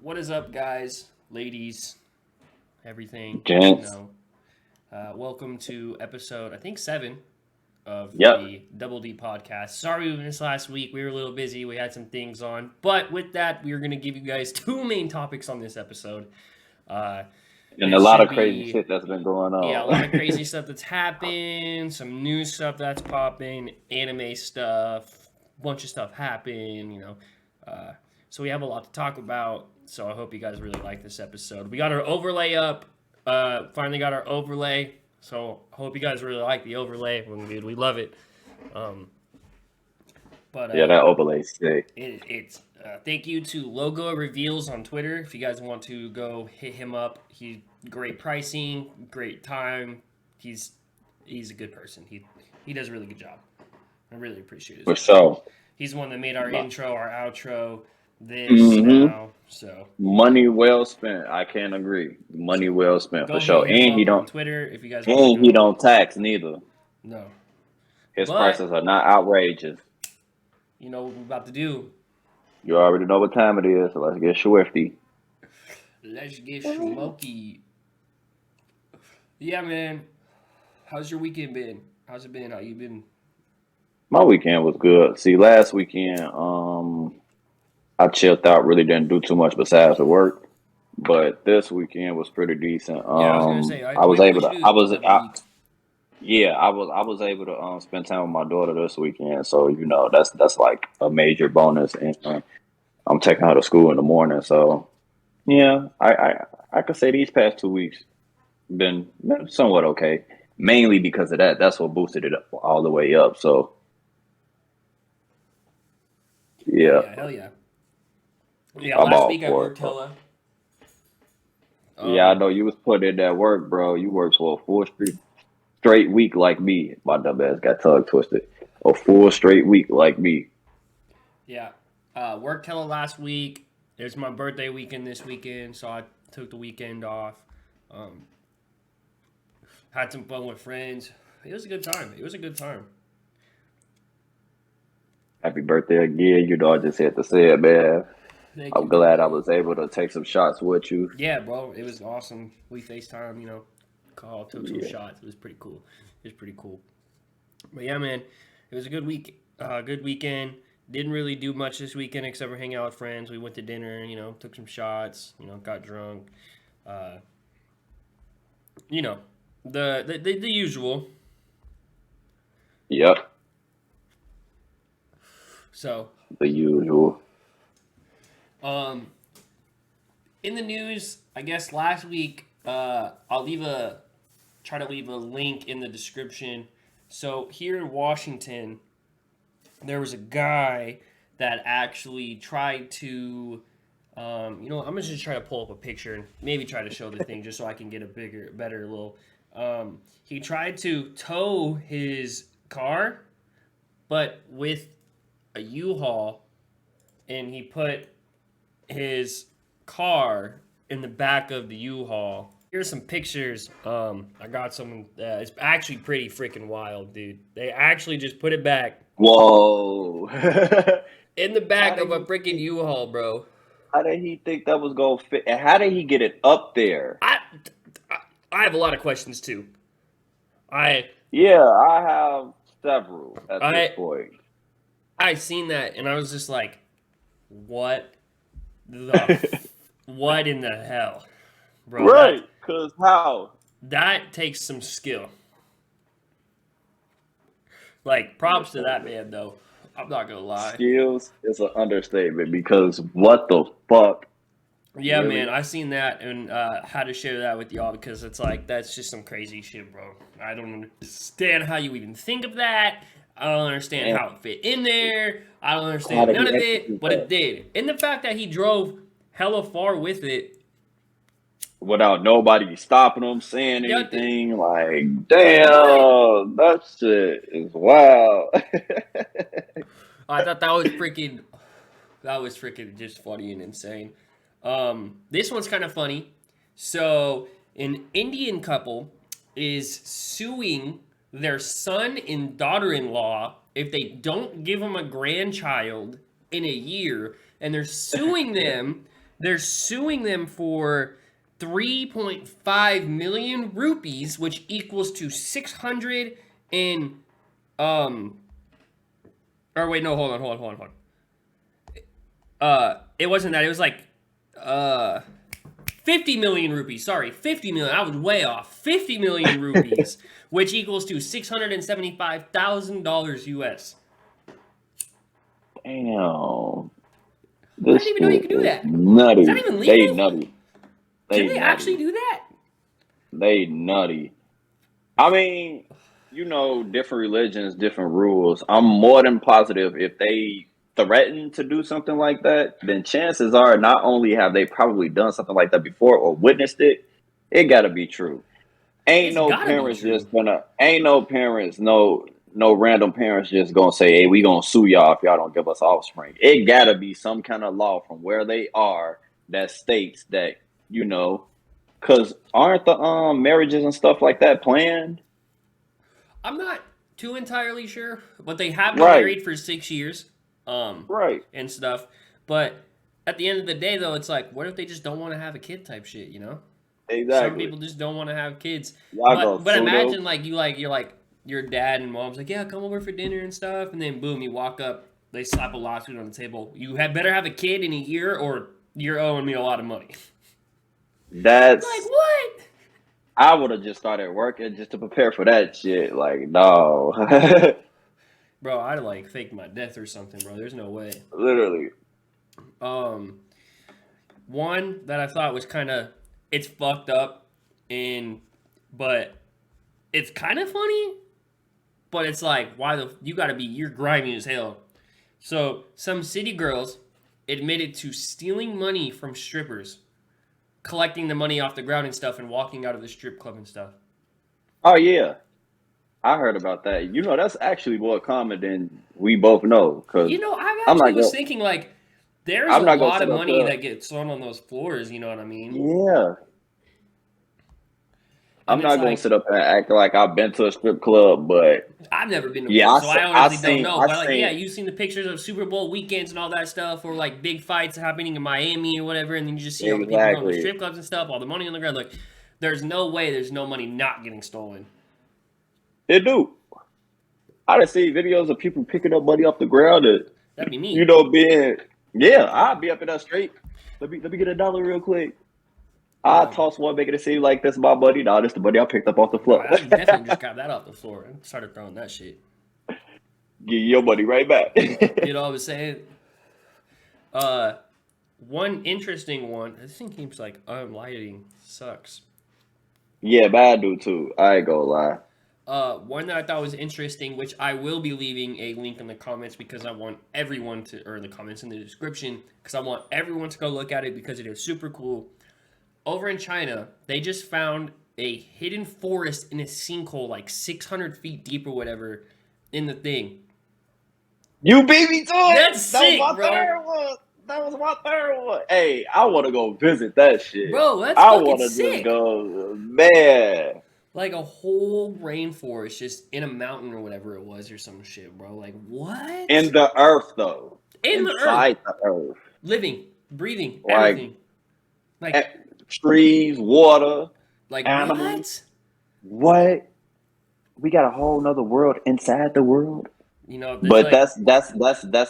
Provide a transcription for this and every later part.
What is up, guys, ladies, everything? Gents. Welcome to episode, I think, 7 of Yep. the Double D podcast. Sorry we missed last week. We were a little busy. We had some things on. But with that, we are going to give you guys two main topics on this episode. And a It lot should of crazy be, shit that's been going yeah, a on. lot of crazy stuff that's happened, some new stuff that's popping, anime stuff, bunch of stuff happened. So we have a lot to talk about. So I hope you guys really like this episode. We got our overlay up. Finally got our overlay. So I hope you guys really like the overlay. Dude, we love it. Um, but Yeah, that overlay's sick. it's thank you to Logo Reveals on Twitter. If you guys want to go hit him up, he's great pricing, great time. He's a good person. He does a really good job. I really appreciate his For work. sure. He's the one that made our intro, our outro, this hmm now. So Money well spent. I can't agree. Money well spent for go hit sure. him And he up on don't Twitter if you guys want to and he go. don't tax neither. No, His but prices are not outrageous. you know what we're about to do. You already know what time it is, so let's get swifty. Let's get smoky. Yeah, man. How's your weekend been? How's it been? How you been? My weekend was good. See, last weekend, I chilled out, really didn't do too much besides the work. But this weekend was pretty decent. Yeah, I was gonna say. I was Maybe we able should to. do I this was. once every week. Yeah, I was able to spend time with my daughter this weekend, so that's like a major bonus, and I'm taking her to school in the morning. So yeah, I could say these past 2 weeks been somewhat okay, mainly because of that. That's what boosted it up all the way up. So Hell yeah, yeah, hell yeah. Yeah, I'm last all week I for it, worked bro. hella. Yeah, I Um, know you was putting in that work, bro. You worked for a full straight week like me. My dumb ass got tongue twisted. A full straight week like me. yeah. Worked hella last week. It's my birthday weekend this weekend, so I took the weekend off. Um, had some fun with friends. It was a good time. It was a good time. Happy birthday again. You know, I just had to say it, man. Thank I'm you, thank glad I you. was able to take some shots with you. Yeah, bro, it was awesome. We FaceTime, call, took some Yeah. shots. It was pretty cool. It was pretty cool. But yeah, man, it was a good week. Good weekend. Didn't really do much this weekend except for hang out with friends. We went to dinner, took some shots, got drunk. Uh, you know, the usual. Yep. So, The usual. um, in the news, I guess last week, I'll try to leave a link in the description. So here in Washington, there was a guy that actually tried to, I'm gonna just try to pull up a picture and maybe try to show the thing just so I can get a better little. He tried to tow his car, but with a U-Haul, and he put his car in the back of the U-Haul. Here's some pictures. I got some. It's actually pretty freaking wild, dude. They actually just put it back Whoa. in the how back did of a he freaking U-Haul, bro. how did he think that was gonna fit? And how did he get it up there? I, I have a lot of questions too. I, Yeah, I have several at this I, point. I seen that and I was just like, what the, what in the hell, bro? Right, cause how? That takes some skill. Like props to that man though. I'm not gonna lie. Skills is an understatement because what the fuck? Yeah, man, Really? I seen that and had to share that with y'all because it's like that's just some crazy shit, bro. I don't understand how you even think of that. I don't understand And how it fit in there. I don't how understand did none he of it, execute but it that did. And the fact that he drove hella far with it, without nobody stopping him, saying yeah, anything? Like, right? damn, that shit is wild. I thought that was freaking just funny and insane. This one's kind of funny. So, an Indian couple is suing their son and daughter-in-law if they don't give them a grandchild in a year, and they're suing them they're suing them for 3.5 million rupees, which equals to 600 and or wait, no, hold on. It wasn't that. It was like 50 million rupees. Sorry, 50 million. I was way off. 50 million rupees, which equals to $675,000 US. Damn. I This didn't even know you shit could do is that. nutty. Is that even They legal? nutty. Can they nutty. actually do that? They nutty. I mean, different religions, different rules. I'm more than positive if they threaten to do something like that, then chances are not only have they probably done something like that before or witnessed it, it gotta be true. It's gotta be true. Ain't no parents, no random parents just gonna say, hey, we gonna sue y'all if y'all don't give us offspring. It gotta be some kind of law from where they are that states that, because aren't the marriages and stuff like that planned? I'm not too entirely sure, but they have been Right, married for 6 years, right. and stuff. But at the end of the day, though, it's like, what if they just don't want to have a kid type shit, you know? Some Exactly. people just don't want to have kids. Y'all But gonna but sue them? imagine you're like your dad and mom's like, yeah, come over for dinner and stuff, and then boom, you walk up, they slap a lawsuit on the table. You had better have a kid in a year, or you're owing me a lot of money. Like That's what? I would have just started working just to prepare for that shit. Like, no. Bro, I'd like fake my death or something, bro. There's no way. Literally. Um, One that I thought was kind of it's fucked up, and but it's kind of funny. But it's like, why the you got to be you're grimy as hell. So some city girls admitted to stealing money from strippers, collecting the money off the ground and stuff, and walking out of the strip club and stuff. Oh yeah. I heard about that. That's actually more common than we both know. Cause You know, I I'm actually not was gonna thinking like there's a I'm not gonna lot of sit up money there. that gets thrown on those floors. You know what I mean? Yeah. And I'm it's not gonna like sit up and act like I've been to a strip club, but I've never been to yeah, one, so I I honestly don't seen know. I But like, yeah, seen you've seen the pictures of Super Bowl weekends and all that stuff, or like big fights happening in Miami or whatever, and then you just see all the people going to exactly. strip clubs and stuff, all the money on the ground. Like, there's no way there's no money not getting stolen. It do. I done see videos of people picking up money off the ground and That'd be me. being yeah, I'd be up in that straight. Let me get a dollar real quick. I Um, toss one, make it seem like this my money. Nah, this the money I picked up off the bro, floor. I definitely just got that off the floor and started throwing that shit. Give you your money right back. You know what I'm saying? Uh, One interesting one. This thing keeps like unlighting. Sucks. Yeah, but I do too. I ain't gonna lie. One that I thought was interesting, which I will be leaving a link in the comments because I want everyone to, or the comments in the description, because I want everyone to go look at it because it is super cool. Over in China, they just found a hidden forest in a sinkhole like 600 feet deep or whatever in the thing. You beat me to That's it. That was sick, my bro. third one. That was my third one. Hey, I want to go visit that shit. Bro, that's I fucking want to just sick. go, man. Like a whole rainforest just in a mountain or whatever it was or some shit, bro. Like, what? In the earth, though. In the earth. Inside the earth. Living, breathing, Like everything. Like, trees, water, like animals. what? What? We got a whole nother world inside the world. You know, there's But like, that's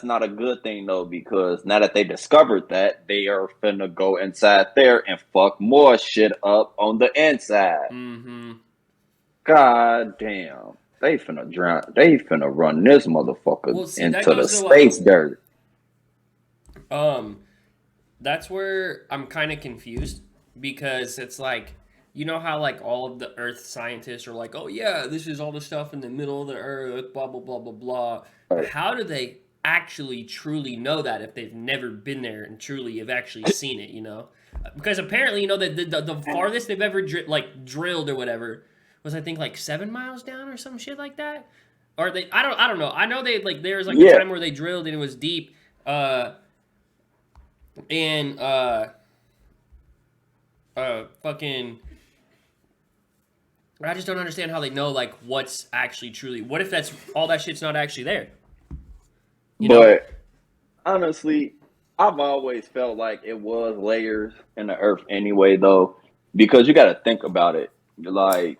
not a good thing though, because now that they discovered that, they are finna go inside there and fuck more shit up on the inside. mm-hmm. God damn. They finna drown. They finna run this motherfucker Well, see, that into the goes to like, space dirt. um, that's where I'm kind of confused because it's like, you know how like all of the Earth scientists are like, oh yeah, this is all the stuff in the middle of the Earth, blah blah blah blah blah. Right. How do they actually truly know that if they've never been there and truly have actually seen it? You know, because apparently you know that the farthest they've ever drilled or whatever was I think like 7 miles down or some shit like that. Or they, I don't know. I know they like there was like a Yeah. time where they drilled and it was deep. And fucking I just don't understand how they know like what's actually truly. What if that's all that shit's not actually there? You know? But honestly, I've always felt like it was layers in the earth anyway, though, because you got to think about it. Like,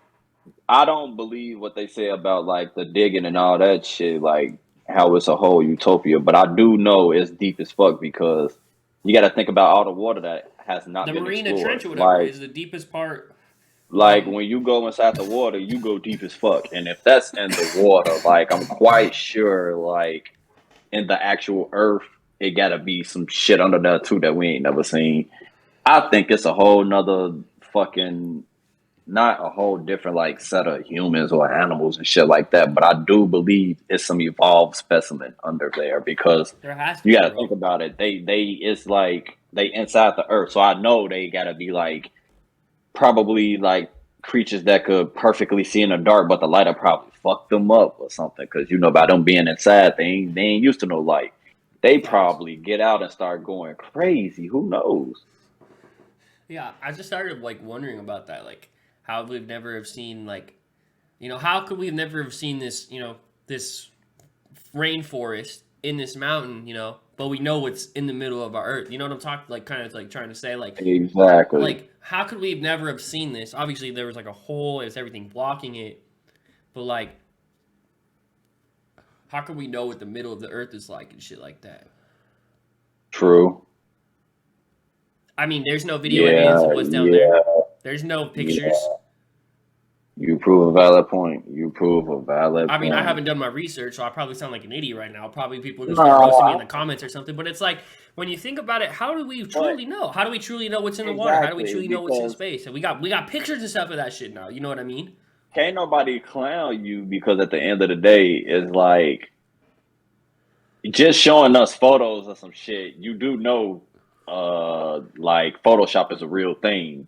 I don't believe what they say about like the digging and all that shit, like how it's a whole utopia. But I do know it's deep as fuck because you got to think about all the water that has not The been Marina explored. Trench or whatever is the deepest part. Like when you go inside the water, you go deep as fuck. And if that's in the water, like I'm quite sure, like in the actual earth, it gotta be some shit under there too that we ain't never seen. I think it's a whole nother fucking not a whole different like set of humans or animals and shit like that, but I do believe it's some evolved specimen under there because There has to you be, gotta bro. think about it. They it's like they inside the earth. So I know they gotta be like probably like creatures that could perfectly see in the dark, but the light will probably fuck them up or something. Because you know, by them being inside, they ain't used to no light. They Facts. probably get out and start going crazy. Who knows? Yeah, I just started like wondering about that, like how we've never have seen like, how could we have never have seen this, this rainforest in this mountain, but we know it's in the middle of our earth. You know what I'm talking, like kind of like trying to say, Exactly. like how could we never have seen this? Obviously, there was like a hole, there's everything blocking it, but like, how could we know what the middle of the earth is like and shit like that? True. I mean, there's no video evidence Yeah. of what's down there. Yeah. There's no Yeah. pictures. You prove a valid point. You prove a valid I mean, I point. haven't done my research, so I probably sound like an idiot right now. Probably people are gonna start roasting me in No, the comments or something. But it's like when you think about it, how do we but truly know? How do we truly know what's in the water? How do we exactly truly know what's in because space? And we got pictures and stuff of that shit now. You know what I mean? can't nobody clown you because at the end of the day, it's like just showing us photos of some shit, you do know like Photoshop is a real thing.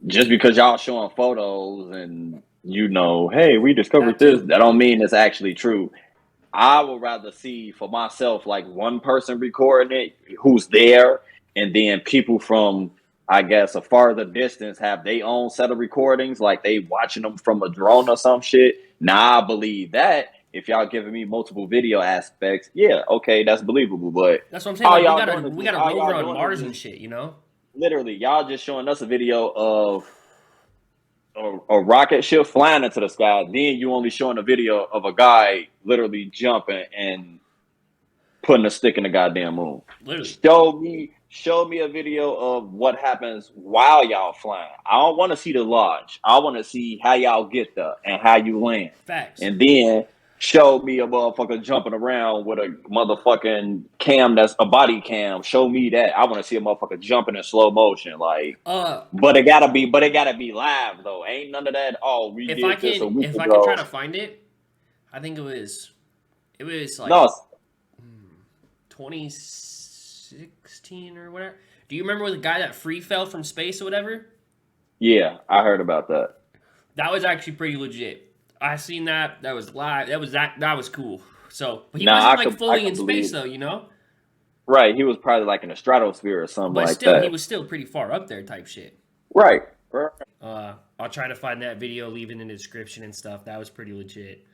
Just because y'all showing photos and you know, hey, we discovered That this, too. that don't mean it's actually true. I would rather see for myself like one person recording it who's there and then people from I guess a farther distance have their own set of recordings, like they watching them from a drone or some shit. Now I believe that if y'all giving me multiple video aspects, yeah, okay, that's believable. But That's what I'm saying. all Like we y'all got a doing is we just got a all rover y'all on doing is Mars and just shit. You know? literally y'all just showing us a video of a rocket ship flying into the sky. Then you only showing a video of a guy literally jumping and putting a stick in the goddamn moon. Literally. Show me a video of what happens while y'all flying. I don't want to see the launch. I want to see how y'all get there and how you land. Facts. And then show me a motherfucker jumping around with a motherfucking cam that's a body cam. Show me that. I want to see a motherfucker jumping in slow motion. Like, Uh, but it gotta be live though. Ain't none of that. Oh, we if I did this a can week if I can try ago. to find it, I think it was like No, 2016 or whatever. Do you remember the guy that free fell from space or whatever? yeah, I heard about that. That was actually pretty legit. I seen that. That was live. That was cool. So, but he Nah, wasn't like I fully in could space believe. though, you know. Right, he was probably like in the stratosphere or something But like still, he that. was still pretty far up there, type shit. Right. Right. I'll try to find that video, leave it in the description and stuff. That was pretty legit.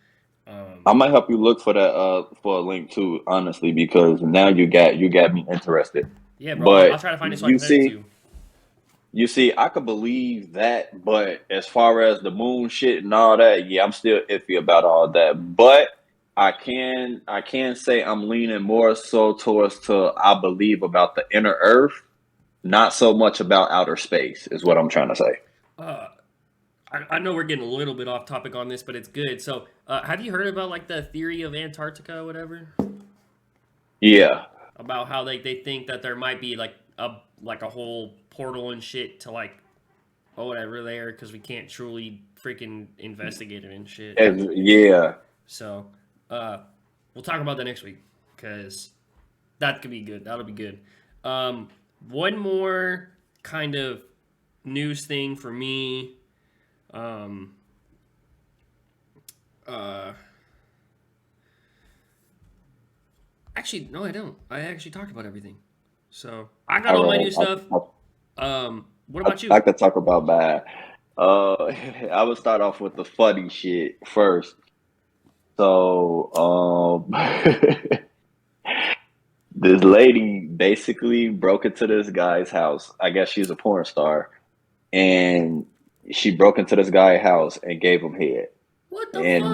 I might help you look for that for a link too, honestly, because now you got me interested. Yeah, bro. I'll But try to find it so I you can send it to see, you. I could believe that, but as far as the moon shit and all that, yeah, I'm still iffy about all that. But I can say I'm leaning more so towards to I believe about the inner earth, not so much about outer space, is what I'm trying to say. Uh, I know we're getting a little bit off topic on this, but it's good. So, have you heard about like the theory of Antarctica or whatever? Yeah. About how they think that there might be like a whole portal and shit to like whatever there because we can't truly freaking investigate it and shit. Yeah. So, uh, we'll talk about that next week because that could be good. That'll be good. Um, one more kind of news thing for me. Um, uh, actually, no, I don't. I actually talked about everything. So I got All all my right. new stuff. What about I you? could talk about bad. I would start off with the funny shit first. So, this lady basically broke into this guy's house. I guess she's a porn star, and she broke into this guy's house and gave him head. What the And fuck?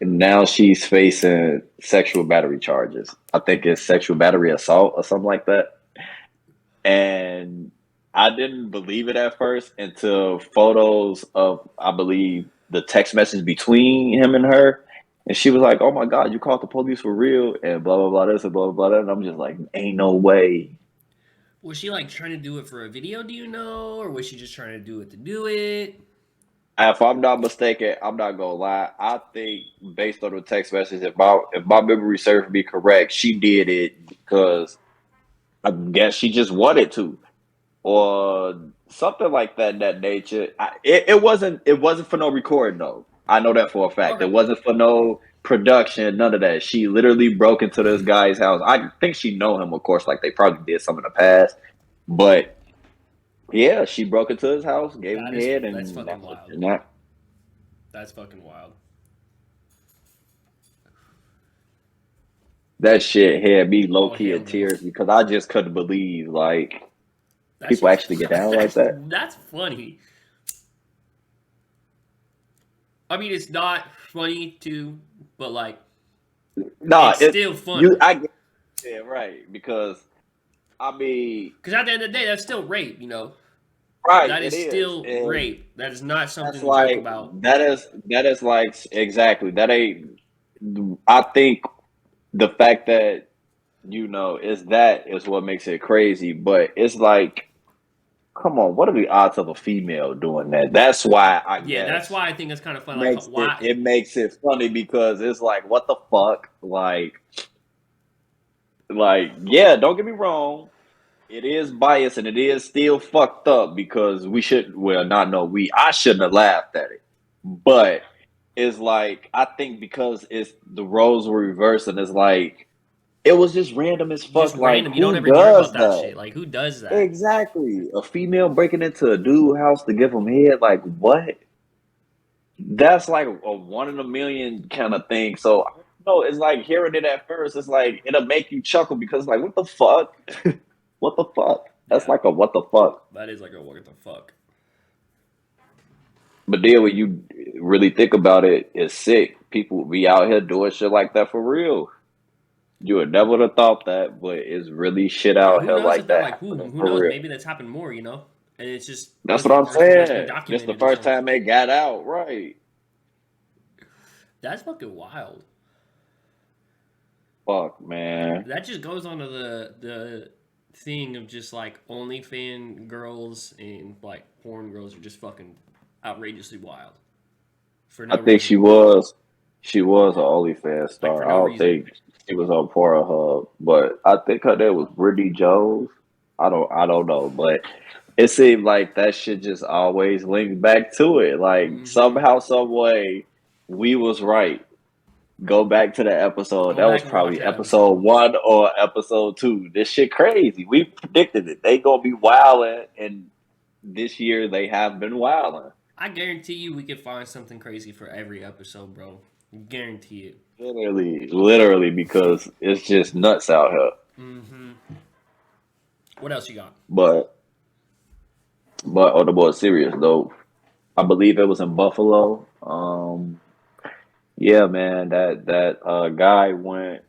now she's facing sexual battery charges. I think it's sexual battery assault or something like that. And I didn't believe it at first until photos of, I believe, the text message between him and her. And she was like, "Oh my God, you called the police for real?" And blah blah blah this and blah blah blah. And I'm just like, "Ain't no way." Was she like trying to do it for a video? Do you know, or was she just trying to do it to do it? If I'm not mistaken, I'm not gonna lie. I think based on the text message, if my memory serves me correct, she did it because I guess she just wanted to, or something like that. In that nature. It wasn't for no recording though. I know that for a fact. Okay. It wasn't for no production, none of that. She literally broke into this guy's house. I think she know him, of course, like they probably did some in the past. But yeah, she broke into his house, gave him head, That's and fucking wild. that That's fucking wild. that shit had me low Oh key hell in no. tears because I just couldn't believe like That people shit's actually get down like that. that's funny. I mean, it's not funny too, but like No, it's it still funny. I get yeah, right, because I mean, Because at the end of the day, that's still rape. right, That it is is, still and rape. That is not something that's to joke like about. that is like exactly that ain't. I think the fact that is that is what makes it crazy, but it's like, come on, what are the odds of a female doing that? That's why I Yeah, that's guess why I think it's kind of fun. Like, makes it why? it makes it funny because it's like, what the fuck, like yeah, don't get me wrong. It is biased and it is still fucked up because we should well not know we I shouldn't have laughed at it. But it's like I think because it's the roles were reversed and it's like it was just random as Just fuck. Like random. You don't who ever hear about does that that? shit. Like, who does that? Exactly. A female breaking into a dude house to give him head, like what? That's like a one in a million kind of thing. So no, it's like hearing it at first, it's like it'll make you chuckle because like what the fuck? What the fuck? That's Yeah, like a what the fuck. that is like a what the fuck. But then when you really think about it, it's sick. People be out here doing shit like that for real. You would never have thought that, but it's really shit Yeah, out who here knows like if that that like happening who for knows? real. Maybe that's happened more. And it's just That's was what the I'm first time it's been saying. This the documented or first something. time they got out, right? That's fucking wild. Fuck, man. That just goes on to the thing of just like OnlyFans girls and like porn girls are just fucking outrageously wild for I no think reason. she was an OnlyFans Like for star. I no don't reason. think she was on Pornhub, but I think her name was Brittany Jones. I don't know, but it seemed like that shit just always linked back to it. Like Mm-hmm. somehow, some way, we was right. Go back to the episode. Go That was back and watch probably that episode episode. 1 or episode 2. This shit crazy. We predicted it. They gonna be wilding, and this year they have been wilding. I guarantee you we could find something crazy for every episode, bro. Guarantee it. Literally, because it's just nuts out here. Mm-hmm. What else you got? But on the more serious though, I believe it was in Buffalo. Yeah, man, that guy went.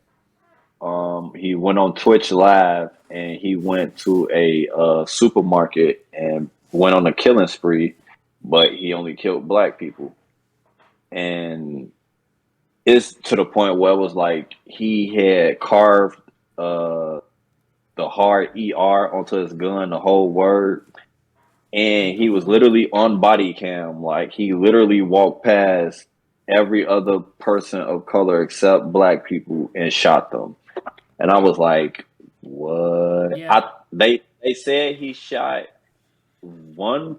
He went on Twitch Live and he went to a supermarket and went on a killing spree, but he only killed black people. And it's to the point where it was like he had carved uh, the hard ER onto his gun, the whole word. And What the he was fuck? literally on body cam. Like he literally walked past every other person of color except black people and shot them. And I was like, "What?" Yeah, They said he shot one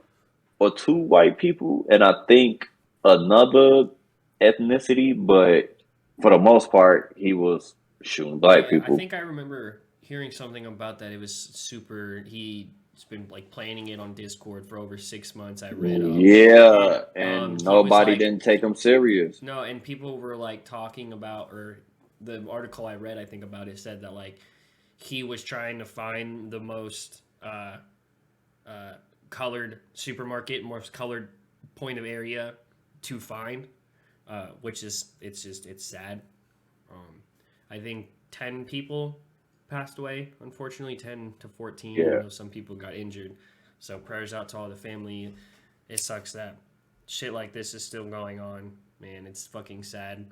or two white people, and I think another ethnicity, but for the most part, he was shooting black yeah. I people. think I remember hearing something about that. It was super. He's been like planning it on Discord for over 6 months. I read and Yeah, and he was nobody like didn't take him serious. no, and people were like talking about or the article I read I think about it said that like he was trying to find the most colored supermarket, most colored point of area to find, which is it's sad. I think 10 people passed away, unfortunately, 10 to 14. I Yeah, know some people got injured. So prayers out to all the family. It sucks that shit like this is still going on, man. It's fucking sad.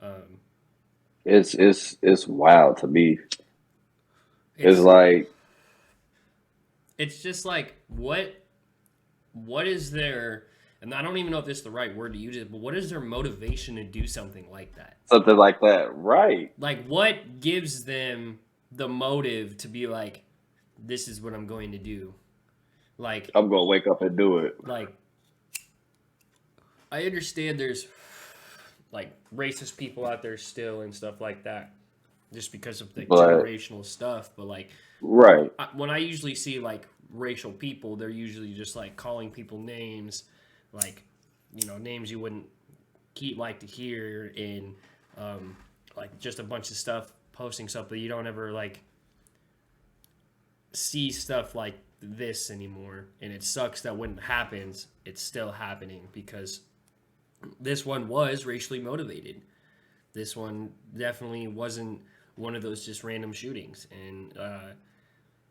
Um, it's wild to me. It's it's like, it's just like what is their, and I don't even know if this is the right word to use it, but what is their motivation to do something like that? something like that, right? Like what gives them the motive to be like, this is what I'm going to do? Like I'm gonna wake up and do it. like I understand there's like racist people out there still and stuff like that just because of the But generational stuff, but like right, when I usually see like racial people, they're usually just like calling people names, like names you wouldn't keep like to hear in like just a bunch of stuff, posting stuff, but you don't ever like see stuff like this anymore. And it sucks that when it happens, it's still happening because this one was racially motivated. This one definitely wasn't one of those just random shootings, and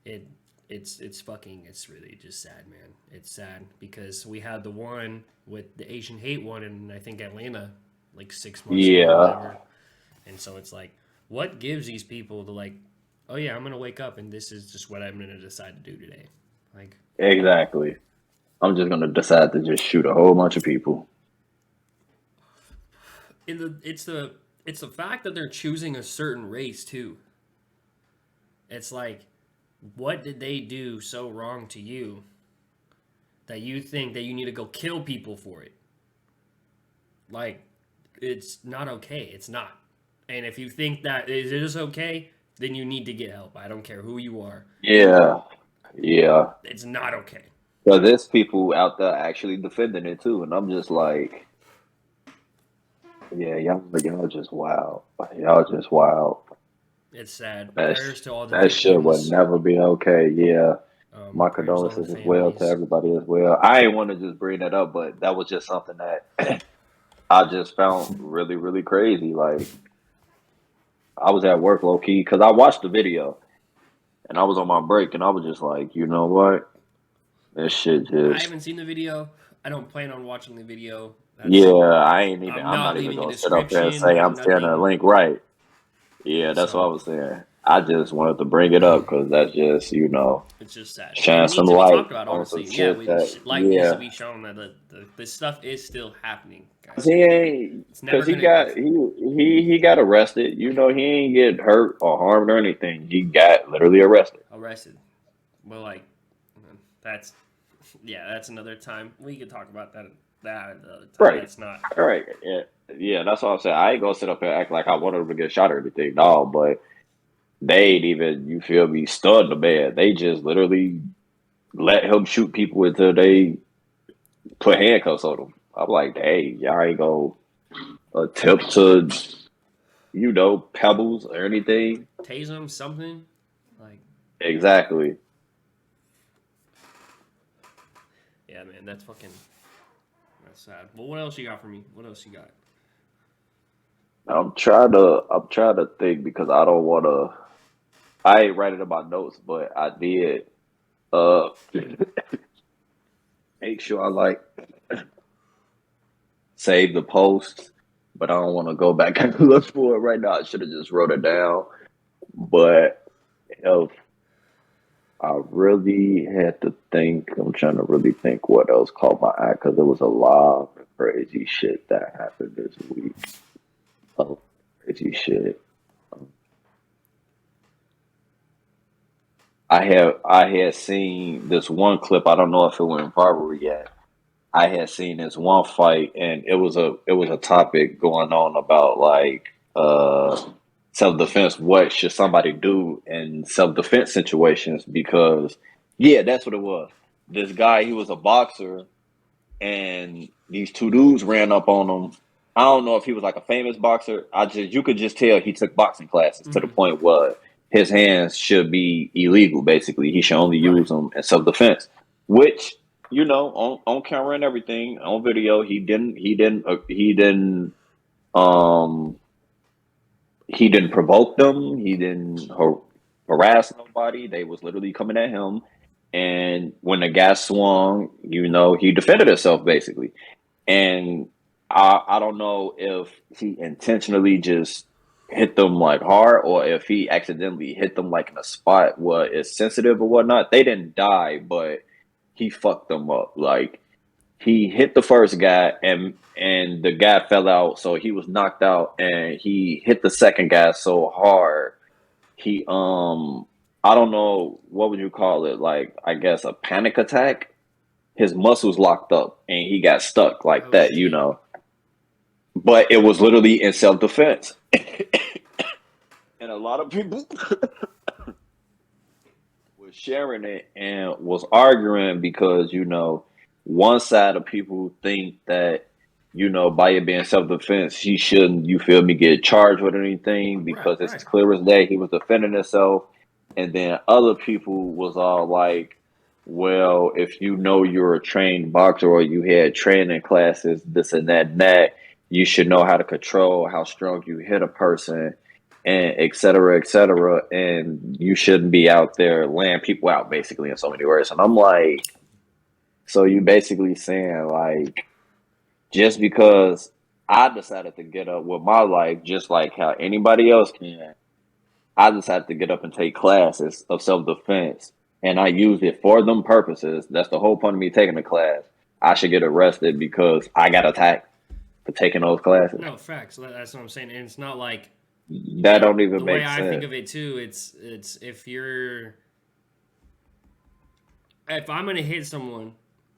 it it's really just sad, man. It's sad because we had the one with the Asian hate one in I think Atlanta like 6 months ago or yeah, whatever, and so it's like, what gives these people to like, oh yeah, I'm gonna wake up and this is just what I'm gonna decide to do today, like. exactly. I'm just gonna decide to just shoot a whole bunch of people. It's the fact that they're choosing a certain race too. It's like, what did they do so wrong to you that you think that you need to go kill people for it? Like, it's not okay. It's not. And if you think that it is okay, then you need to get help. I don't care who you are. Yeah, yeah. It's not okay. But there's people out there actually defending it too, and I'm just like, yeah, y'all just wild. Y'all just wild. It's sad. That's Prayers to all the that shit would victims. never be okay. Yeah. My Prayers to all the condolences as well to families. everybody as well. I ain't want to just bring that up, but that was just something that I just found really, really crazy. Like I was at work low key because I watched the video and I was on my break and I was just like, you know what? This shit I just haven't seen the video. I don't plan on watching the video. yeah. That's I'm I'm not not even leaving a gonna sit up there and description. say I'm I'm sharing a nothing. link. Right? Yeah, that's what I So was saying. I just wanted to bring it up because that's just it's just sad, and shine it some needs to be light talked about. on some Honestly, yeah, shit that light needs to yeah. be shown that this stuff is still happening, 'Cause guys. he ain't, It's cause never gonna. It's he got arrested. You know, he ain't get hurt or harmed or anything. He got literally arrested. arrested. Well, like that's yeah, that's another time we could talk about that another time. Right. That's not. All right. Yeah. Yeah. That's all I'm saying. I ain't gonna sit up here and act like I wanted him to get shot or anything, no. But they ain't even, you feel me, stunned the man. They just literally let him shoot people until they put handcuffs on him. I'm like, hey, y'all ain't gonna attempt to, pebbles or anything. Tase him something like, Exactly. yeah, man, that's sad. Well, what else you got for me? What else you got? I'm trying to think because I don't wanna I ain't writing in my notes, but I did uh make sure I like save the post, but I don't want to go back and look for it right now. I should have just wrote it down. But if I really had to think, I'm trying to really think what else caught my eye because there was a lot of crazy shit that happened this week. Oh, crazy shit. I had seen this one clip. I don't know if it went viral yet. I had seen this one fight, and it was a topic going on about like self defense. What should somebody do in self defense situations? Because yeah, that's what it was. This guy, he was a boxer, and these two dudes ran up on him. I don't know if he was like a famous boxer. You could just tell he took boxing classes to the Mm-hmm. point where his hands should be illegal. Basically, he should only Right. use them in self defense. Which on camera and everything, on video, um he didn't provoke them. He didn't harass nobody. They was literally coming at him. And when the gas swung, he defended himself basically. And I don't know if he intentionally just hit them like hard or if he accidentally hit them like in a spot where it's sensitive or whatnot. They didn't die, but he fucked them up. Like he hit the first guy and the guy fell out, so he was knocked out, and he hit the second guy so hard he I don't know what would you call it, like I guess a panic attack. His muscles locked up and he got stuck like Oh that. shit. But it was literally in self defense. And a lot of people was sharing it and was arguing because one side of people think that by it being self defense he shouldn't, you feel me, get charged with anything Right. because it's Right. as clear as day he was defending himself. And then other people was all like, well, if you're a trained boxer or you had training classes, this and that, you should know how to control how strong you hit a person, and et cetera, and you shouldn't be out there laying people out, basically, in so many words. And I'm like, so you basically saying like, just because I decided to get up with my life, just like how anybody else can, I decided to get up and take classes of self defense, and I used it for them purposes. That's the whole point of me taking the class. I should get arrested because I got attacked for taking those classes. No facts. That's what I'm saying. And it's not like That don't the even way make I think sense. of it too. It's if I'm gonna hit someone,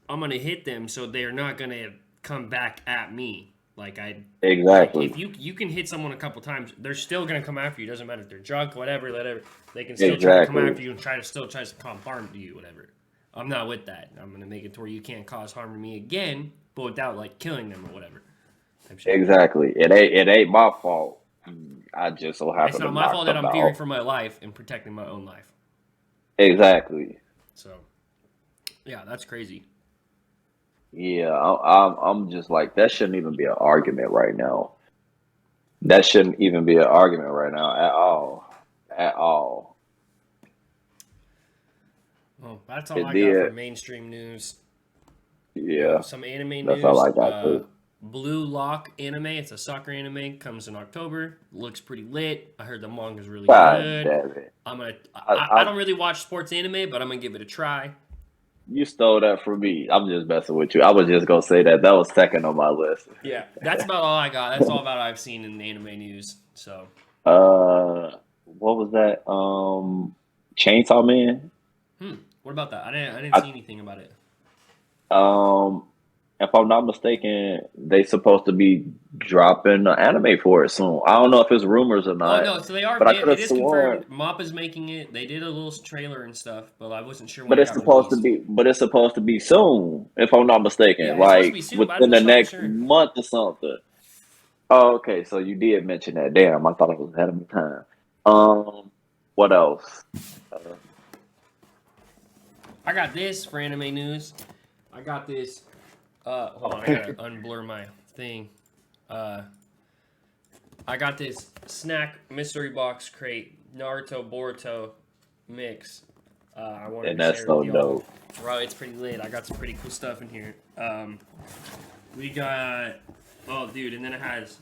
I'm gonna hit them so they're not gonna come back at me. Like Exactly. if you can hit someone a couple times, they're still gonna come after you. Doesn't matter if they're drunk, whatever. They can still try to come Exactly. after you and try to cause harm to you, whatever. I'm not with that. I'm gonna make it to where you can't cause harm to me again, but without like killing them or whatever. Type shit. Exactly. It ain't my fault. I just so It's happen to not my fault knock that them I'm fearing out. for my life and protecting my own life. Exactly. So yeah, that's crazy. Yeah, I'm just like, that shouldn't even be an argument right now. That shouldn't even be an argument right now at all. At all. Well, that's all It I got for did. mainstream news. Yeah, Some anime that's all news. I got too. Blue Lock anime. It's a soccer anime. Comes in October. Looks pretty lit. I heard the manga's really God good. damn it. I'm gonna. I, I I don't really watch sports anime, but I'm gonna give it a try. You stole that from me. I'm just messing with you. I was just gonna say that was second on my list. Yeah, that's about all I got. That's all about I've seen in the anime news. So, What was that? Chainsaw Man. what about that? I didn't I see anything about it. um, if I'm not mistaken, they supposed to be dropping an anime for it soon. I don't know if it's rumors or Oh not, no, so they are. but I could It have is sworn. confirmed. Mappa's making it. They did a little trailer and stuff, but I wasn't sure when But it it's got supposed to released. be. But it's supposed to be soon, if I'm not Yeah, mistaken. it's supposed to be Like soon, but I within just the wasn't next sure. month or something. Oh, okay. So you did mention that. Damn, I thought I was ahead of my time. What else? Uh, I got this for anime news. I got this. Hold on, I gotta unblur my thing. Uh, I got this snack mystery box crate Naruto Boruto mix. I wanted and to that's share with so y'all. dope. Bro, it's pretty lit. I got some pretty cool stuff in here. We got. Oh, dude, and then it has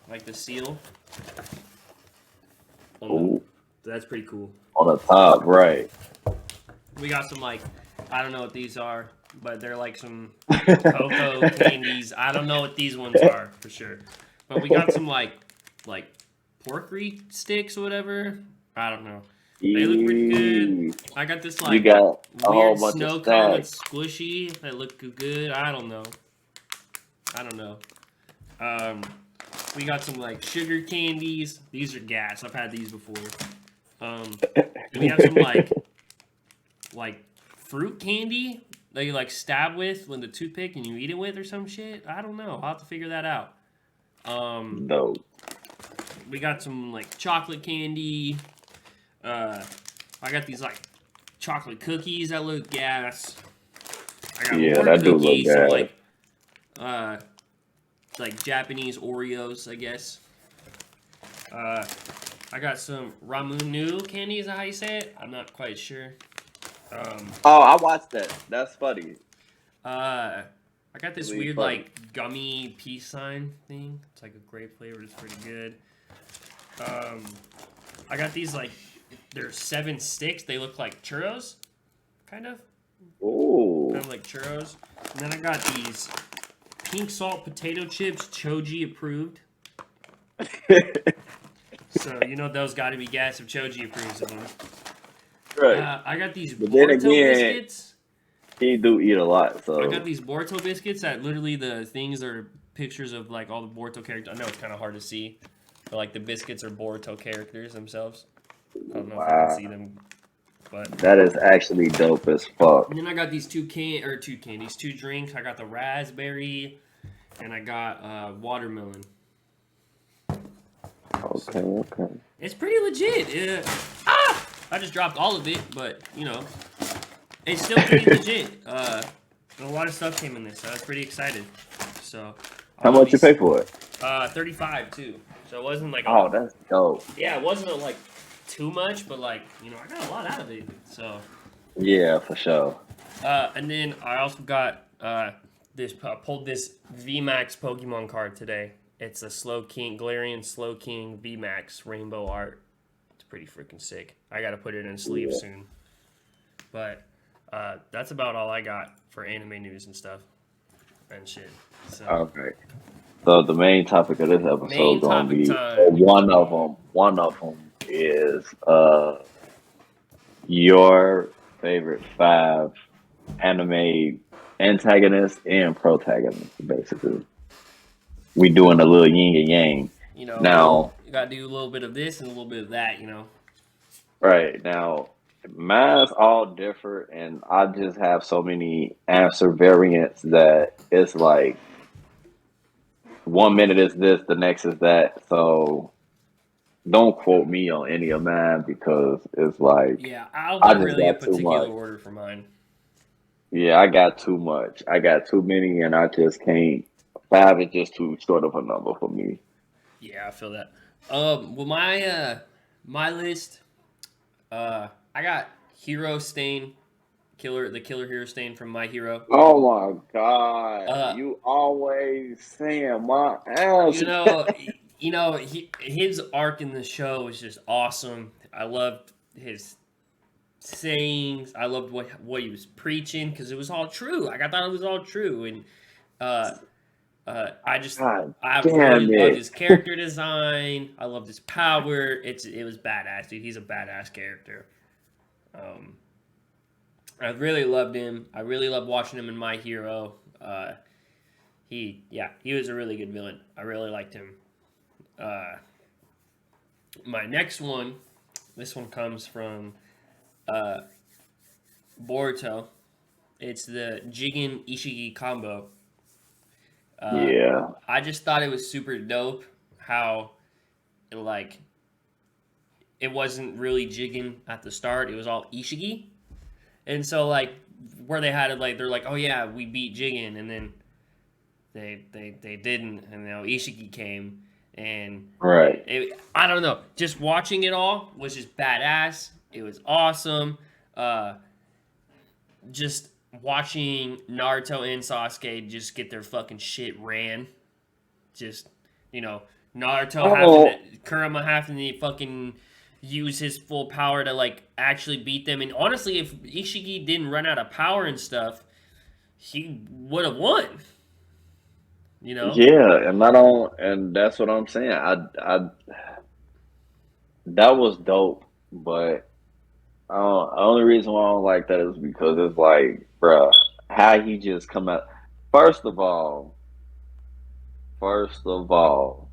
like the seal. Ooh, That's pretty cool. on the top, right? We got some like I don't know what these are, but they're like some cocoa candies. I don't know what these ones are for sure. But we got some like porkery sticks or whatever. I don't know. They look pretty good. Eee, I got this you like got a whole weird bunch of snow cone that's stacks. squishy. That look good. I don't know. I don't know. Um, we got some like sugar candies. These are gas. I've had these before. And we have some like fruit candy that you like stab with the toothpick and you eat it with or some shit. I don't know. I'll have to figure that out. Um, Dope. we got some like chocolate candy. I got these like chocolate cookies that look gas. I got Yeah, more that do look cookies, some good. like Japanese Oreos, I guess. I got some Ramunu candy. Is that how you say it? I'm not quite sure. Oh, I watched that. That's funny. I got this Really weird funny. like gummy peace sign thing. It's like a grape flavor. It's pretty good. I got these like they're 7 sticks. They look like churros, kind of Ooh. like churros. And then I got these pink salt potato chips, Choji approved. So you know those got to be gas if Choji approves of them. Right. I got these But then Boruto again, biscuits. he do eat a lot, I got so these Boruto biscuits that literally the things are pictures of like all the Boruto characters. I know it's kind of hard to see, but like the biscuits are Boruto characters themselves. I don't know if you can wow. see them, but That is actually dope as fuck. and then I got these two candies, two drinks. I got the raspberry, and I got watermelon. Okay, okay. It's pretty legit. I just dropped all of it, but you know, it's still pretty legit. A lot of stuff came in this, so I was pretty excited. So, How I'll much you pay for it? 35 too. So it wasn't like Oh, that's dope. yeah, it wasn't like too much, but like you know, I got a lot out of it. So, Yeah, for sure. and then I also got pulled this VMAX Pokemon card today. It's a Galarian Slow King VMAX rainbow art. It's pretty freaking sick. I gotta put it in a sleeve soon. But that's about all I got for anime news and stuff and shit. So Okay. So the main topic of this episode main is gonna topic be time. one of them. One of them is your favorite 5 anime antagonists and protagonists. Basically, we doing a little yin and yang. You know, Now, you gotta do a little bit of this and a little bit of that. You know. right now, mine's all different, and I just have so many answer variants that it's like 1 minute is this, the next is that. So don't quote me on any of mine because it's like Yeah, I'll I do just really a got too particular much. order for mine. Yeah, I got too much. I got too many, and I just can't. 5 is just too short of a number for me. Yeah, I feel that. Well, my list, I got Hero Stain, the Killer Hero Stain from My Hero. Oh my God, Uh, you always saying my you ass. know, his arc in the show was just awesome. I loved his sayings. I loved what he was preaching because it was all true. Like I thought it was all true, and uh, God I really damn loved it. his character design. I loved his power. It was badass, dude. He's a badass character. Um, I really loved him. I really loved watching him in My Hero. He was a really good villain. I really liked him. Uh, my next one, this one comes from uh, Boruto. It's the Jigen Ishiki combo. Yeah, I just thought it was super dope how like it wasn't really Jigen at the start. It was all Ishiki. And so like where they had it like they're like, "Oh yeah, we beat Jigen." And then they didn't and now Ishiki came and right. I don't know. Just watching it all was just badass. It was awesome. Just watching Naruto and Sasuke just get their fucking shit ran. Just, you know, Naruto Oh, Kurama having to fucking use his full power to like actually beat them. And honestly, if Ishiki didn't run out of power and stuff, he would have won. You know? yeah, and I don't, and that's what I'm saying. That was dope, but the only reason why I don't like that is because it's like, bruh, how he just come out. First of all, first of all,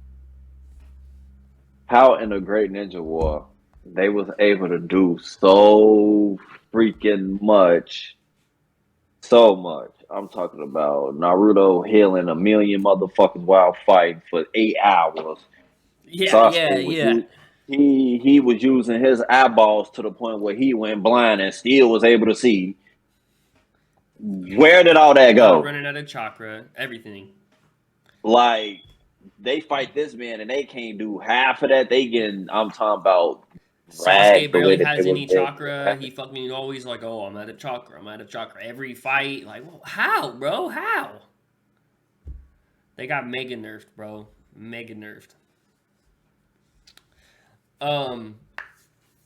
how in the Great Ninja War they was able to do so freaking much, so much. I'm talking about Naruto healing a million motherfuckers while fighting for 8 hours. Yeah, yeah, Sasuke was yeah. he was using his eyeballs to the point where he went blind and still was able to see. Where did all that Not go? running out of chakra, everything. Like they fight this man and they can't do half of that. They getting I'm talking about Sasuke dragged the way barely that they has was any dead. chakra. He fucking always like, oh, I'm out of chakra. I'm out of chakra. Every fight, like, well, how, bro? How? They got mega nerfed, bro. Mega nerfed. Um,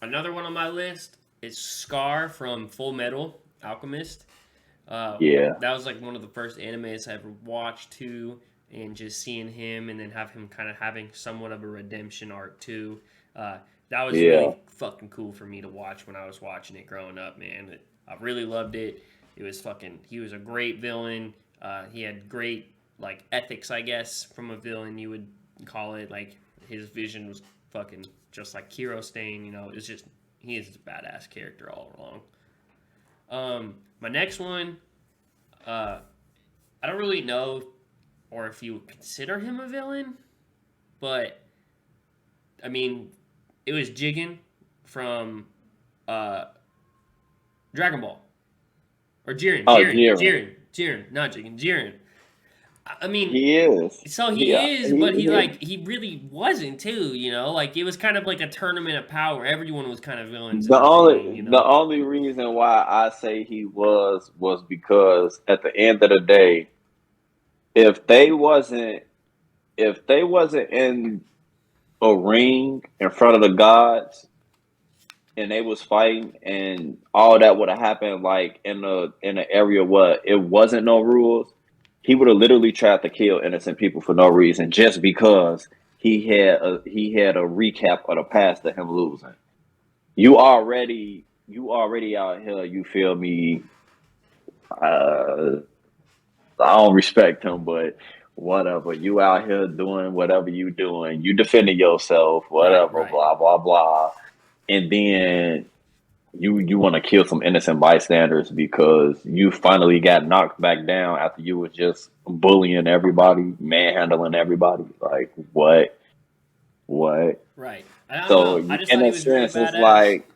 Another one on my list is Scar from Full Metal Alchemist. Yeah, That was like one of the first animes I ever watched too, and just seeing him and then have him kind of having somewhat of a redemption arc too. Uh, that was yeah, really fucking cool for me to watch when I was watching it growing up, man. I really loved it. It was fucking. He was a great villain. He had great like ethics, I guess, from a villain you would call it. Like his vision was fucking just like Kiro Stain. You know, it's just he is a badass character all along. My next one, uh, I don't really know, or if you would consider him a villain, but I mean, it was Jigen from uh, Dragon Ball, or Jiren, oh, Jiren, Jiren. Jiren, Jiren, not Jigen, Jiren. I mean, He is. so he Yeah, is, but he really wasn't too. You know, like it was kind of like a tournament of power. Everyone was kind of villains in the the thing. only You the know, only reason why I say he was because at the end of the day, if they wasn't if they wasn't in a ring in front of the gods and they was fighting and all that would have happened like in the area where it wasn't no rules, he would have literally tried to kill innocent people for no reason just because he had a recap of the past of him losing. You already out here, you feel me? Uh I don't respect him, but whatever. You out here doing whatever you doing, you defending yourself, right, whatever, right. blah blah blah. And then you want to kill some innocent bystanders because you finally got knocked back down after you was just bullying everybody, manhandling everybody. Like what? What? Right. I don't So know. I just in thought he a was really sense, it's badass. like,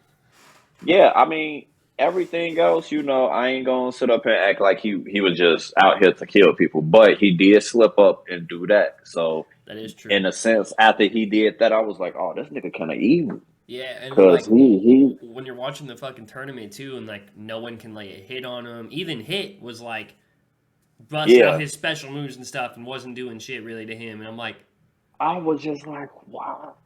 yeah, I mean, everything else, I ain't gonna sit up and act like he was just out here to kill people, but he did slip up and do that. So That is true. in a sense, after he did that, I was like, oh, this nigga kind of evil Yeah, and then because like he when you're watching the fucking tournament too, and like no one can lay a hit on him. Even Hit was like busting out yeah. his special moves and stuff, and wasn't doing shit really to him. And I'm like, I was just like, wow.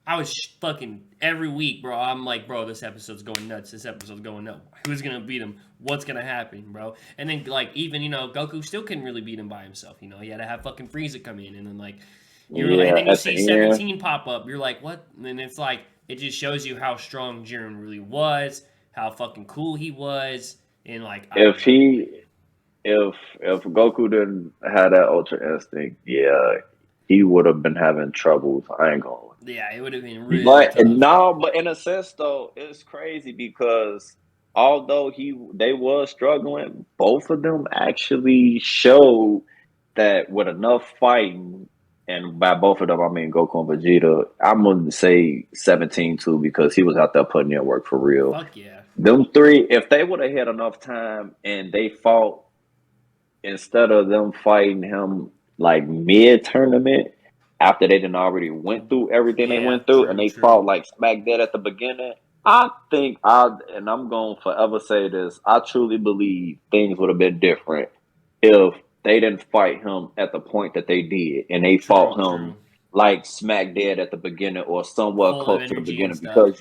I was fucking every week, bro. I'm like, bro, this episode's going nuts. This episode's going nuts. Who's gonna beat him? What's gonna happen, bro? And then like even Goku still couldn't really beat him by himself. You know, he had to have fucking Frieza come in, and then like and Yeah, then you at the see end, 17 pop up. You're like, what? And it's like it just shows you how strong Jiren really was, how fucking cool he was, and like I don't if know. he if Goku didn't have that Ultra Instinct, yeah, he would have been having troubles. I ain't gonna. Yeah, it would have been real But tough. no, but in a sense though, it's crazy because although they was struggling, both of them actually showed that with enough fighting, and by both of them I mean Goku and Vegeta, I'm gonna say 17 too because he was out there putting in work for real. Fuck yeah. Them three, if they would have had enough time and they fought instead of them fighting him like mid tournament after they done already went through everything they Yeah, went through and true, they true. fought like smack dead at the beginning, and I'm going to forever say this, I truly believe things would have been different if they didn't fight him at the point that they did and they True, fought him true. like smack dead at the beginning or somewhat Full of close to the energy and beginning stuff. because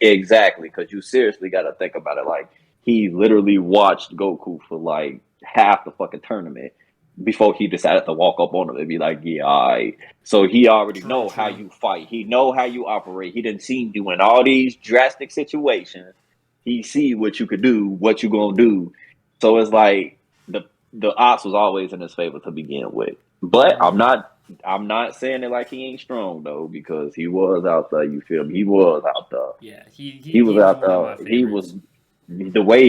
exactly because you seriously got to think about it like he literally watched Goku for like half the fucking tournament before he decided to walk up on him and be like, "Yeah, all right." So he already True, know how true. you fight. He know how you operate. He didn't see you in all these drastic situations. He see what you could do, what you gonna do. So it's like the odds was always in his favor to begin with. But Mm-hmm. I'm not saying it like he ain't strong though because he was out there. You feel me? He was out there. Yeah, he He was he was out one of my there. He was favorites. the way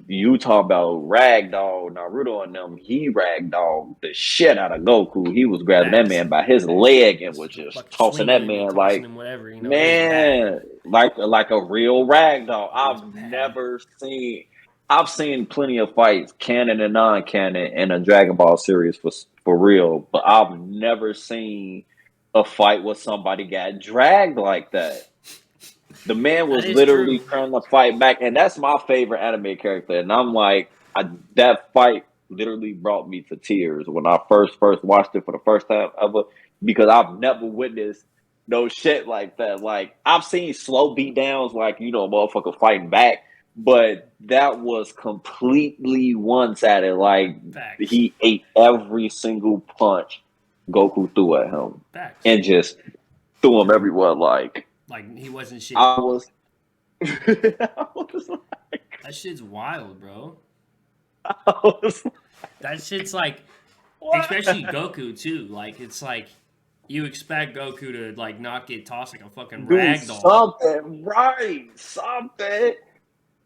you talk about ragdoll Naruto and them, he ragdoll the shit out of Goku. He was grabbing that Facts. man by his leg and was Just just fucking tossing swinging that him and man tossing like him, whatever. You know, it was bad. man, like a real ragdoll. It was bad. I've seen plenty of fights, canon and non-canon, in a Dragon Ball series for real, but I've never seen a fight where somebody got dragged like that. The man That was is literally true. trying to fight back, and that's my favorite anime character. And I'm like, that fight literally brought me to tears when I first watched it for the first time ever, because I've never witnessed no shit like that. Like I've seen slow beat downs, like motherfucker fighting back, but that was completely one sided. Like Facts. he ate every single punch Goku threw at him, Facts. and just threw him everywhere. Like he wasn't shit. I was I was like, That shit's wild, bro. I was like, That shit's like, especially what? Goku too. Like it's like you expect Goku to like not get tossed like a fucking Do rag doll. something right, something.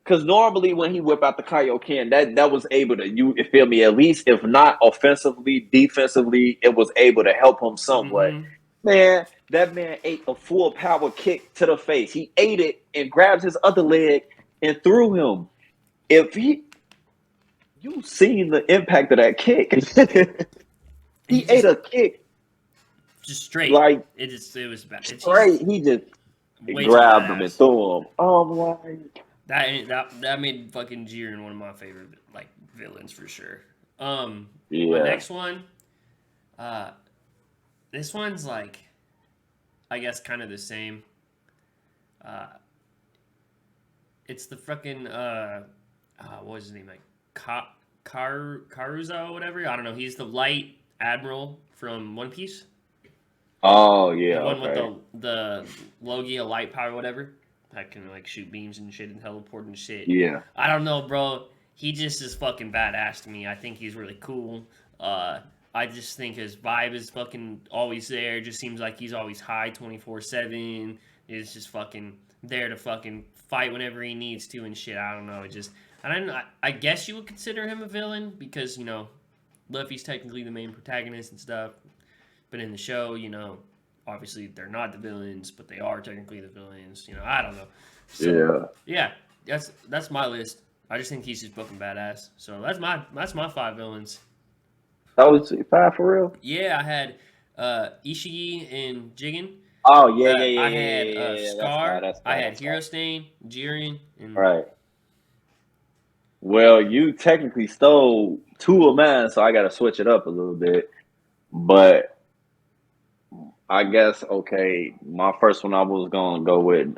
Because normally when he whip out the Kaioken, that was able to you feel me, at least if not offensively, defensively, it was able to help him somewhat. Mm-hmm. Man, that man ate a full power kick to the face. He ate it and grabbed his other leg and threw him. If he You seen the impact of that kick. He He ate just a kick just straight. like It was bad. He's straight. He just way too grabbed him and badass. threw him. Oh my! That made fucking Jiren one of my favorite like villains for sure. My Yeah. next one, uh, this one's like, I guess kind of the same. Uh, it's the fucking what was his name, like Karuza or whatever. I don't know. He's the light admiral from One Piece. Oh The yeah. one with Okay. the Logia light power, whatever. That can like shoot beams and shit and teleport and shit. Yeah. I don't know, bro. He just is fucking badass to me. I think he's really cool. I just think his vibe is fucking always there. It just seems like he's always high 24/7. He's just fucking there to fucking fight whenever he needs to and shit. I don't know. It just I guess you would consider him a villain because Luffy's technically the main protagonist and stuff. But in the show, obviously they're not the villains, but they are technically the villains. I don't know. So Yeah. yeah, that's my list. I just think he's just fucking badass. So that's my five villains. That was five for real. Yeah, I had Ishii and Jigen. Oh yeah, yeah, yeah, I yeah, had yeah, yeah, yeah. That's fine. Scar. That's I fine. had That's Hero fine. Stain, Jiren, and Right. Well, you technically stole two of mine, so I got to switch it up a little bit. But I guess okay, my first one I was gonna go with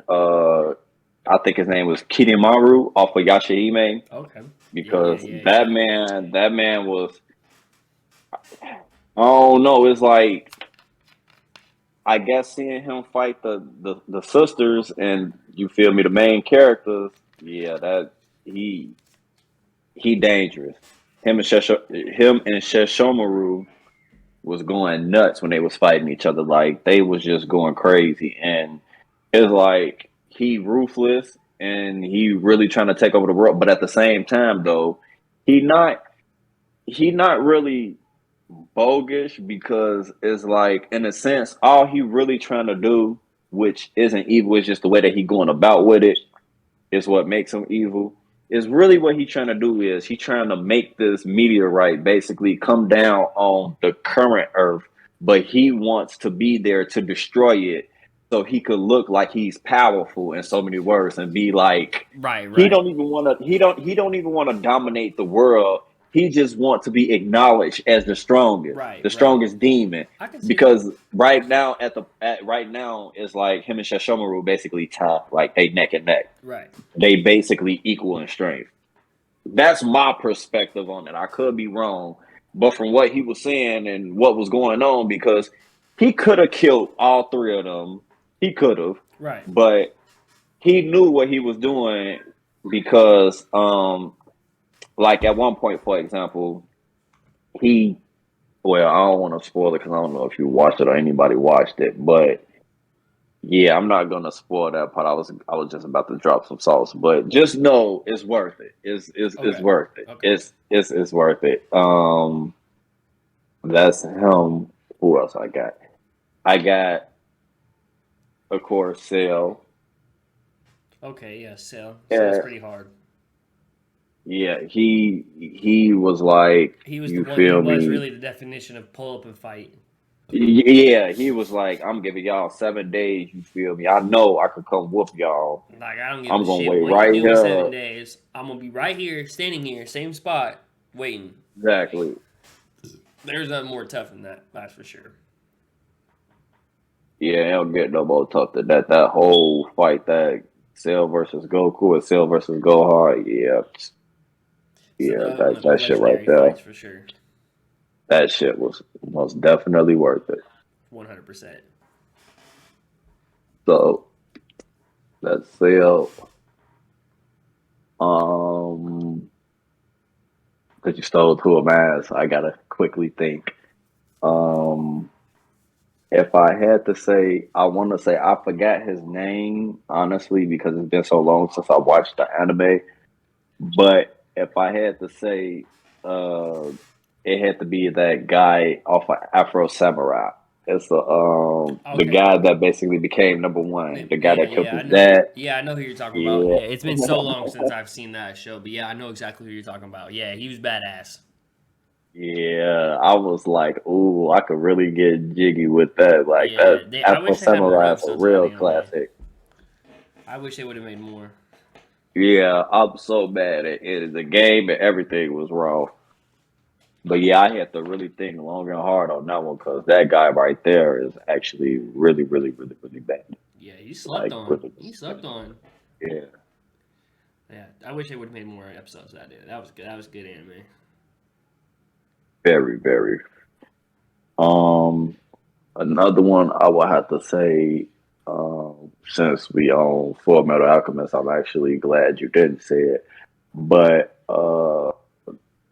I think his name was Kidimaru off of Yashahime, okay. Yeah, because yeah, that yeah. man was, I don't know, it's like I guess seeing him fight the sisters, and you feel me, the main characters, yeah, that he he dangerous. Him and Sesshomaru was going nuts when they was fighting each other. Like they was just going crazy, and it's like he ruthless and he really trying to take over the world. But at the same time, though, he not he not really bogus, because it's like in a sense all he really trying to do, which isn't evil, is just the way that he going about with it is what makes him evil. Is really what he's trying to do is he trying to make this meteorite basically come down on the current Earth, but he wants to be there to destroy it so he could look like he's powerful, in so many words, and be like Right, he right, don't even want to he don't even want to dominate the world. He just wants to be acknowledged as right, the right. strongest demon. I can see that. Because right now it's like him and Shashomaru basically tied, like they neck and neck, Right. they basically equal in strength. That's my perspective on it. I could be wrong, but from what he was saying and what was going on, because he could have killed all three of them, he could have, Right. but he knew what he was doing, because, like at one point, for example, he, well, I don't want to spoil it because I don't know if you watched it or anybody watched it, but Yeah, I'm not gonna spoil that part. I was just about to drop some sauce, but just know it's worth it. It's Okay. worth it. Okay. It's worth it. That's him. Who else I got? I got, of course, Sale. Okay. Yeah. Cell's Yeah, pretty hard. yeah. He was like, He was the you one. He feel was me? really the definition of pull up and fight. Yeah, he was like, I'm giving y'all 7 days. You feel me? I know I could come whoop y'all. Like I don't give a I'm gonna shit wait what you right do in here. 7 days. I'm gonna be right here, standing here, same spot, waiting. Exactly. There's nothing more tough than that. That's for sure. Yeah, it don't get no more tough than that. That whole fight, that Cell versus Goku and Cell versus Gohan. Yeah, So yeah. one That of the that shit right legendary there. fights for sure. That shit was most definitely worth it. 100%. So that's Cell. Um, because you stole two of mine, so I gotta quickly think. Um, if I had to say, I want to say I forgot his name honestly because it's been so long since I watched the anime. But if I had to say, uh, it had to be that guy off of Afro Samurai. It's the Okay. guy that basically became number one. The guy Yeah, that killed yeah, I his know. dad. Yeah, I know who you're talking about. Yeah. Yeah, it's been so long since I've seen that show, but yeah, I know exactly who you're talking about. Yeah, he was badass. Yeah, I was like, ooh, I could really get jiggy with that. Like Yeah, that I Afro wish they had more Samurai is a episodes of that real anime. classic. I wish they would have made more. Yeah, I'm so mad at it. The game and everything was wrong. But yeah, I had to really think long and hard on that one because that guy right there is actually really, really, really, really bad. Yeah, he slept Like, on. really, He slept on. yeah, Yeah, I wish they would have made more episodes of that. Dude. That was good. That was good anime. very, very. Um, Another one I would have to say, since we own Full Metal Alchemist, I'm actually glad you didn't say it. But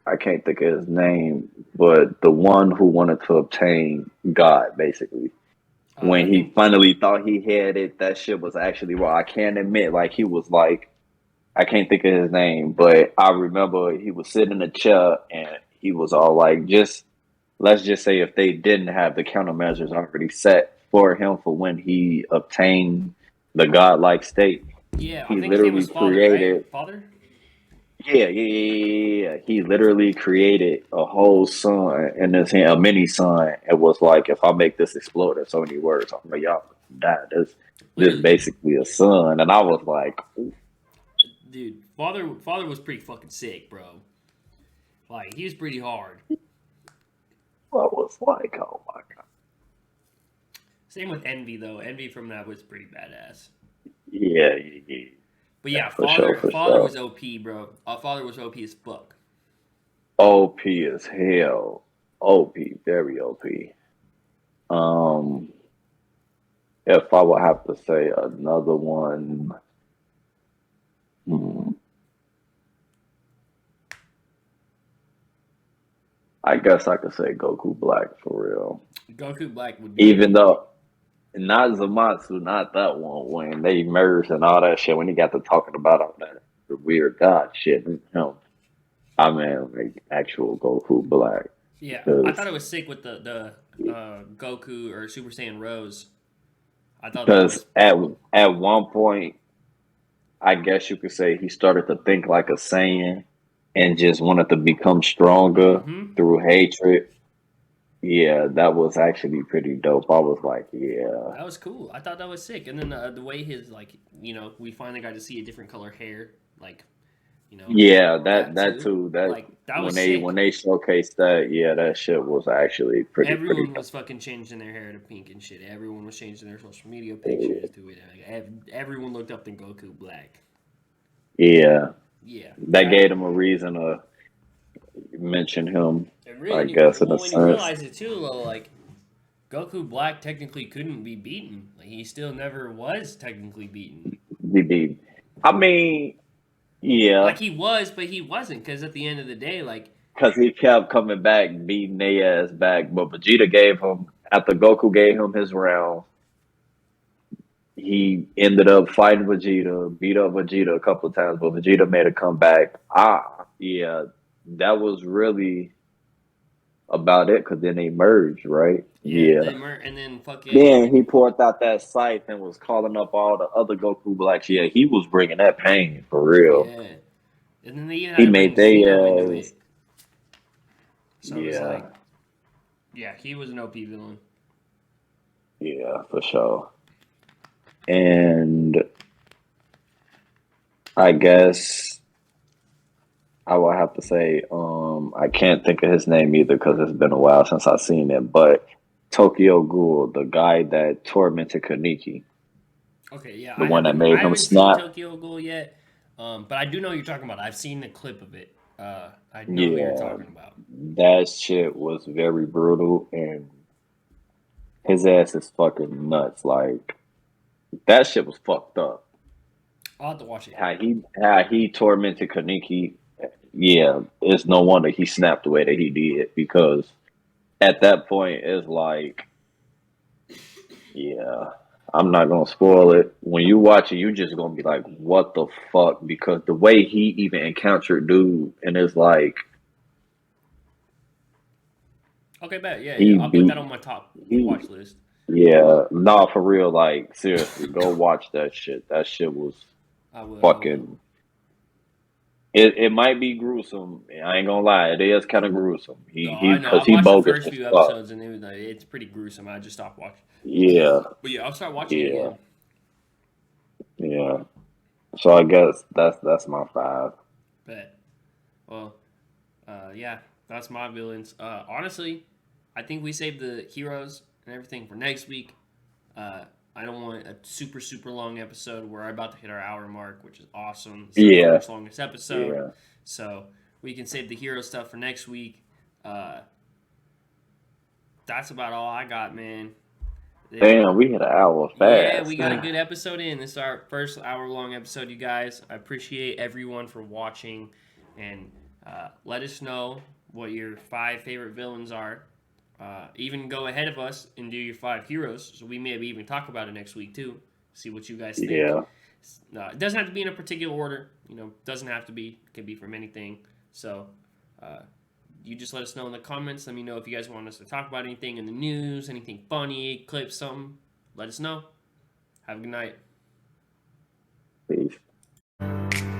I can't think of his name. But the one who wanted to obtain God, basically. I When he think. finally thought he had it, that shit was actually wrong. I can't admit, like he was like, I can't think of his name, but I remember he was sitting in a chair and he was all like, just let's just say if they didn't have the countermeasures already set for him for when he obtained the godlike state, Yeah, I he think his name literally was Father. Right? created. Father. Yeah. He literally created a whole sun and this a mini sun. It was like, if I make this explode in so many words, I'm like, y'all die. This Literally, basically a sun, and I was like, dude. Father was pretty fucking sick, bro. Like he was pretty hard. oh my god, Same with Envy though. Envy from that was pretty badass. yeah, But yeah, for sure, for Father sure. was OP, bro. Father was OP as fuck. OP as hell, OP, very OP. Um, if I would have to say another one, hmm, I guess I could say Goku Black for real. Goku Black would be Even OP. though not Zamatsu, not that one when they merged and all that shit. When he got to talking about all that weird god shit, I mean, like actual Goku Black Yeah, I thought because it was sick with the Goku or Super Saiyan Rose. I thought that because was at one point, I guess you could say he started to think like a Saiyan and just wanted to become stronger mm-hmm. through hatred. Yeah, that was actually pretty dope. I was like, yeah, That was cool. I thought that was sick. And then the way his like we finally got to see a different color hair, like you know yeah, that that too. too. That Like that when was they sick. when they showcased that, yeah, that shit was actually pretty Everyone was fucking changing their hair to pink and shit. Everyone was changing their social media pictures dope. to it. Like, everyone looked up to Goku Black. Yeah, Yeah, that gave them a reason to mention him, and I really, guess, in a well, when you sense. realize it too, like Goku Black technically couldn't be beaten. Like he still never was technically beaten. DB. I mean, yeah, Like he was, but he wasn't. Because at the end of the day, like because he kept coming back, beating their ass back. But Vegeta gave him, after Goku gave him his round, he ended up fighting Vegeta, beat up Vegeta a couple of times, but Vegeta made a comeback. Yeah, that was really about it because then they merged, right? Yeah, Yeah. and then fucking Then he pulled out that scythe and was calling up all the other Goku Blacks. Yeah, he was bringing that pain for real. yeah, and then they even had He to made bring Zeno into they it. So it was yeah, like, yeah, he was an OP villain. yeah, for sure. And I guess I will have to say, I can't think of his name either because it's been a while since I've seen it. But Tokyo Ghoul, the guy that tormented Kaneki, Okay, yeah, the one that made I him haven't seen snap. Tokyo Ghoul yet, but I do know what you're talking about. I've seen a clip of it. I know who you're Yeah, talking about. that shit was very brutal, and his ass is fucking nuts. Like that shit was fucked up. I'll have to watch it. How he tormented Kaneki. Yeah, it's no wonder he snapped the way that he did because at that point it's like, yeah, I'm not gonna spoil it. When you watch it, you just gonna be like, what the fuck? Because the way he even encountered dude, and it's like Okay, bet. Yeah, yeah. he I'll put that beat on my top he. watch list. Yeah, nah, for real. Like seriously, go watch that shit. That shit was I will. I will. fucking. It might be gruesome. I ain't gonna lie. It is kind of gruesome. No, He I know. because I've he watched the bogus first as few fuck. episodes, and it's pretty gruesome. I just stopped watching. Yeah, But yeah, I'll start watching it yeah, again. yeah. So I guess that's my five. Bet. Well, yeah, that's my villains. Honestly, I think we saved the heroes and everything for next week. Uh, I don't want a super super long episode. We're about to hit our hour mark, which is awesome. It's our Yeah, first longest episode, yeah. so we can save the hero stuff for next week. Uh, that's about all I got, man. Damn, we hit an hour Yeah, we fast. got a good episode in. This is our first hour long episode, you guys. I appreciate everyone for watching, and let us know what your 5 favorite villains are. Even go ahead of us and do your 5 heroes, so we maybe even talk about it next week too. See what you guys think. Yeah, It doesn't have to be in a particular order. Doesn't have to be. It can be from anything. So, uh, you just let us know in the comments. Let me know if you guys want us to talk about anything in the news, anything funny, clips, something. Let us know. Have a good night. peace.